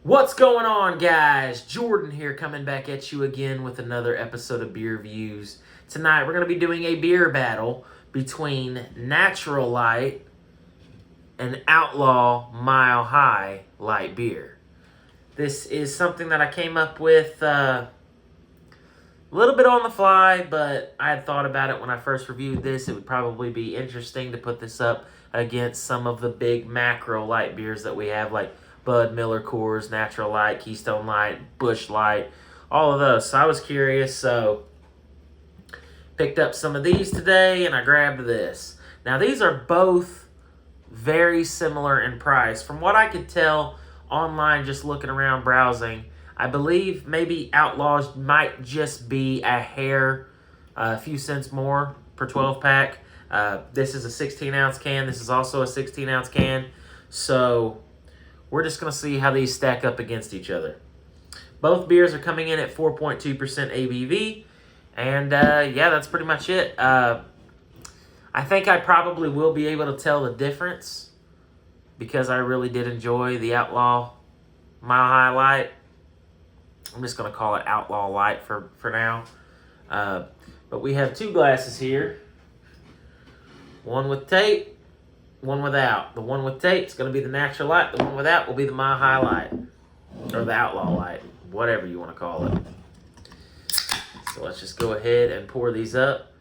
What's going on, guys? Jordan here, coming back at you again with another episode of Beer Views. Tonight we're going to be doing a beer battle between Natural Light and Outlaw Mile High Light Beer. This is something that I came up with a little bit on the fly, but I had thought about it when I first reviewed this. It would probably be interesting to put this up against some of the big macro light beers that we have, like Bud, Miller Coors, Natural Light, Keystone Light, Busch Light, all of those. So I was curious, so picked up some of these today, and I grabbed this. Now, these are both very similar in price. From what I could tell online, just looking around browsing, I believe maybe Outlaws might just be a hair, a few cents more per 12-pack. This is a 16-ounce can. This is also a 16-ounce can. So we're just going to see how these stack up against each other. Both beers are coming in at 4.2% ABV. And, yeah, that's pretty much it. I think I probably will be able to tell the difference because I really did enjoy the Outlaw Mile High Light. I'm just going to call it Outlaw Light for now. But we have two glasses here. One with tape, one without. The one with tape is going to be the Natural Light. The one without will be the Mile High Light. Or the Outlaw Light. Whatever you want to call it. So let's just go ahead and pour these up.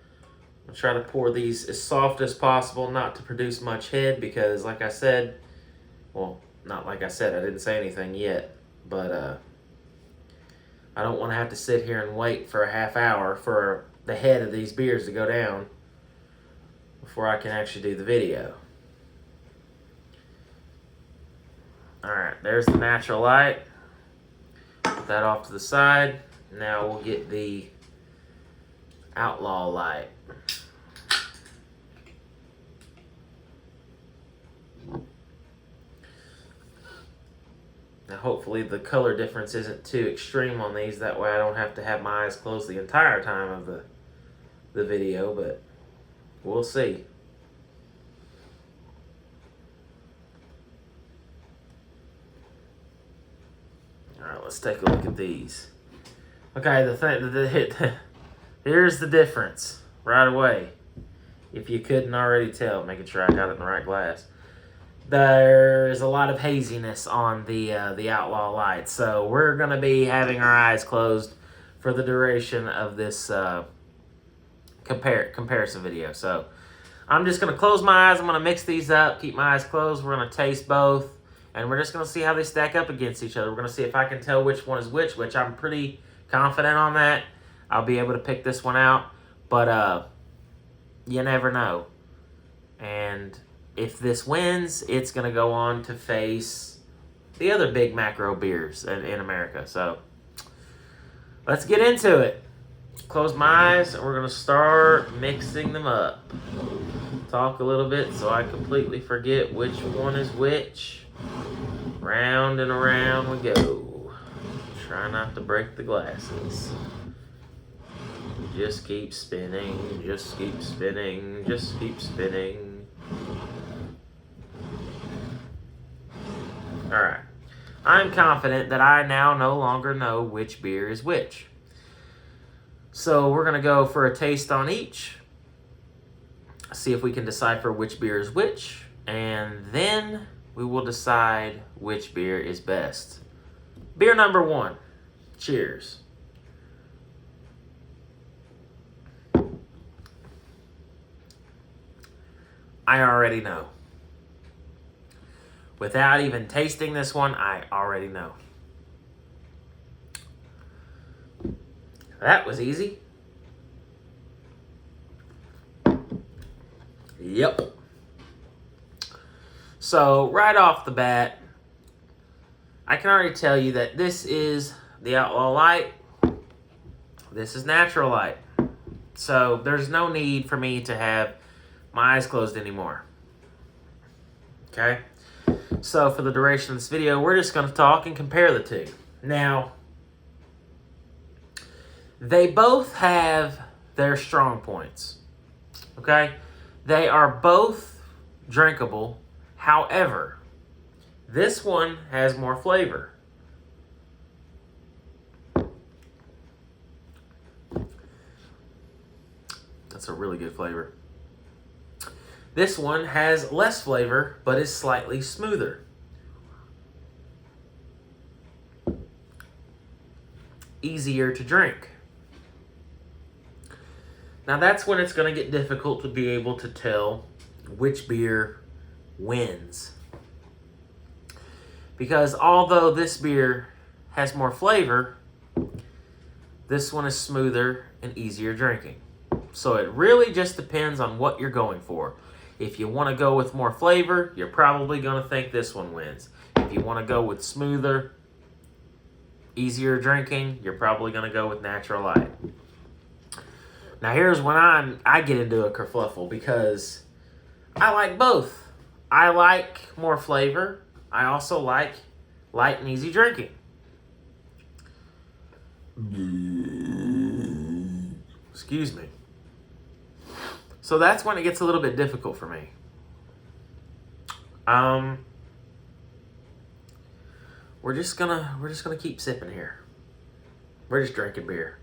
I'll try to pour these as soft as possible, not to produce much head, because like I said, well, not like I said, I didn't say anything yet, but I don't want to have to sit here and wait for a half hour for the head of these beers to go down before I can actually do the video. Alright, there's the Natural Light. Put that off to the side. Now we'll get the Outlaw Light. Now hopefully the color difference isn't too extreme on these, that way I don't have to have my eyes closed the entire time of the video, but we'll see. Alright, let's take a look at these. Okay, here's the difference right away. If you couldn't already tell, making sure I got it in the right glass. There's a lot of haziness on the Outlaw Light, so we're going to be having our eyes closed for the duration of this comparison video. So I'm just going to close my eyes. I'm going to mix these up, keep my eyes closed. We're going to taste both, and we're just going to see how they stack up against each other. We're going to see if I can tell which one is which I'm pretty confident on that. I'll be able to pick this one out, but you never know. And if this wins, it's going to go on to face the other big macro beers in America. So let's get into it. Close my eyes, and we're going to start mixing them up. Talk a little bit so I completely forget which one is which. Round and around we go. Try not to break the glasses. Just keep spinning, just keep spinning, just keep spinning. Alright. I'm confident that I now no longer know which beer is which. So we're going to go for a taste on each. See if we can decipher which beer is which. And then we will decide which beer is best. Beer number one. Cheers. I already know. Without even tasting this one, I already know. That was easy. Yep. So, right off the bat, I can already tell you that this is the Outlaw Light. This is Natural Light. So, there's no need for me to have my eyes closed anymore. Okay? So for the duration of this video, we're just going to talk and compare the two. Now, they both have their strong points. Okay? They are both drinkable. However, this one has more flavor. That's a really good flavor. This one has less flavor, but is slightly smoother. Easier to drink. Now that's when it's going to get difficult to be able to tell which beer wins. Because although this beer has more flavor, this one is smoother and easier drinking. So it really just depends on what you're going for. If you want to go with more flavor, you're probably going to think this one wins. If you want to go with smoother, easier drinking, you're probably going to go with Natural Light. Now here's when I get into a kerfluffle, because I like both. I like more flavor. I also like light and easy drinking. Excuse me. So that's when it gets a little bit difficult for me. We're just gonna keep sipping here. We're just drinking beer.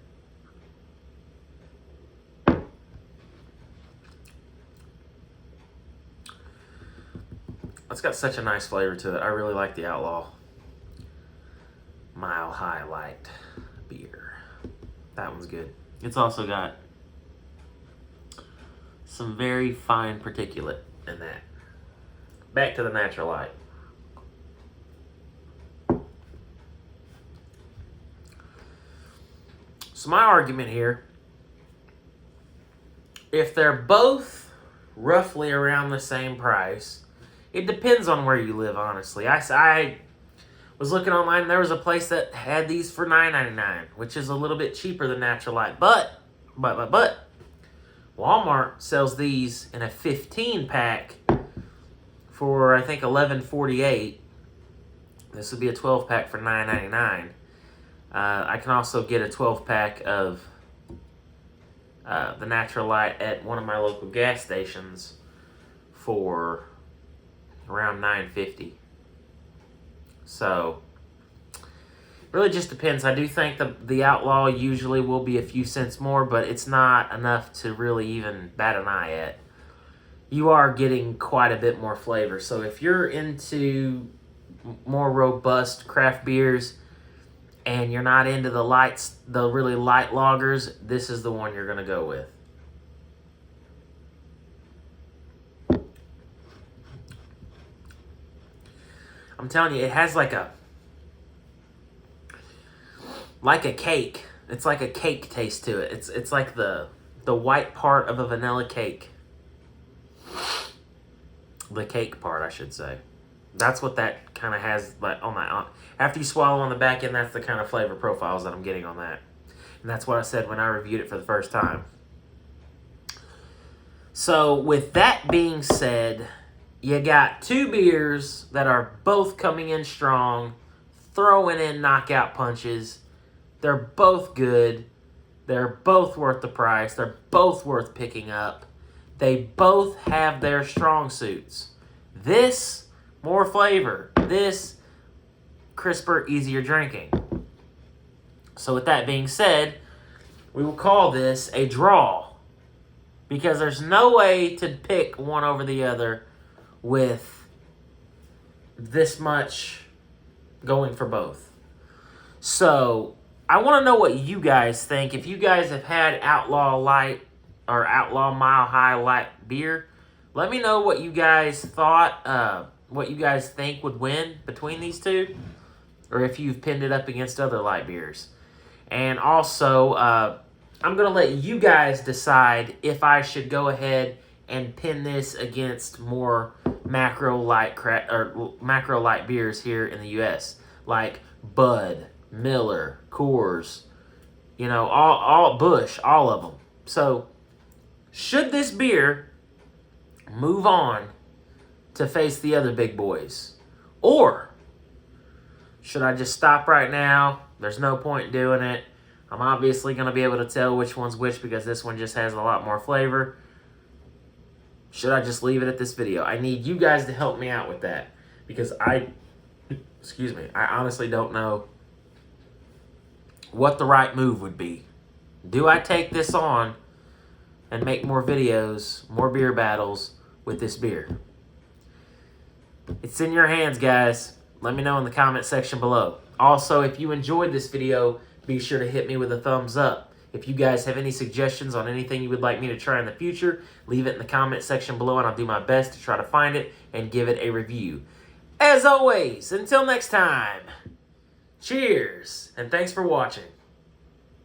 It's got such a nice flavor to it. I really like the Outlaw Mile High Light beer. That one's good. It's also got some very fine particulate in that. Back to the Natural Light. So my argument here, if they're both roughly around the same price, it depends on where you live, honestly. I was looking online, and there was a place that had these for $9.99, which is a little bit cheaper than Natural Light. But Walmart sells these in a 15-pack for, I think, $11.48. This would be a 12-pack for $9.99. I can also get a 12-pack of the Natural Light at one of my local gas stations for around $9.50. So it really just depends. I do think the Outlaw usually will be a few cents more, but it's not enough to really even bat an eye at. You are getting quite a bit more flavor. So if you're into more robust craft beers and you're not into the really light lagers, this is the one you're going to go with. I'm telling you, it has like a cake. It's like a cake taste to it. It's like the white part of a vanilla cake. The cake part, I should say. That's what that kind of has like on that. After you swallow on the back end, that's the kind of flavor profiles that I'm getting on that. And that's what I said when I reviewed it for the first time. So with that being said, you got two beers that are both coming in strong, throwing in knockout punches. They're both good. They're both worth the price. They're both worth picking up. They both have their strong suits. This, more flavor. This, crisper, easier drinking. So with that being said, we will call this a draw, because there's no way to pick one over the other with this much going for both. So I want to know what you guys think. If you guys have had Outlaw Light or Outlaw Mile High Light beer, let me know what you guys thought, what you guys think would win between these two, or if you've pinned it up against other light beers. And also, I'm going to let you guys decide if I should go ahead and pin this against more macro light beers here in the U.S., like Bud, Miller, Coors, all Busch, all of them. So, should this beer move on to face the other big boys? Or should I just stop right now? There's no point in doing it. I'm obviously going to be able to tell which one's which because this one just has a lot more flavor. Should I just leave it at this video? I need you guys to help me out with that, because I honestly don't know what the right move would be. Do I take this on and make more videos, more beer battles with this beer. It's in your hands, guys. Let me know in the comment section below. Also, if you enjoyed this video, be sure to hit me with a thumbs up. If you guys have any suggestions on anything you would like me to try in the future, leave it in the comment section below and I'll do my best to try to find it and give it a review. As always, until next time, cheers and thanks for watching.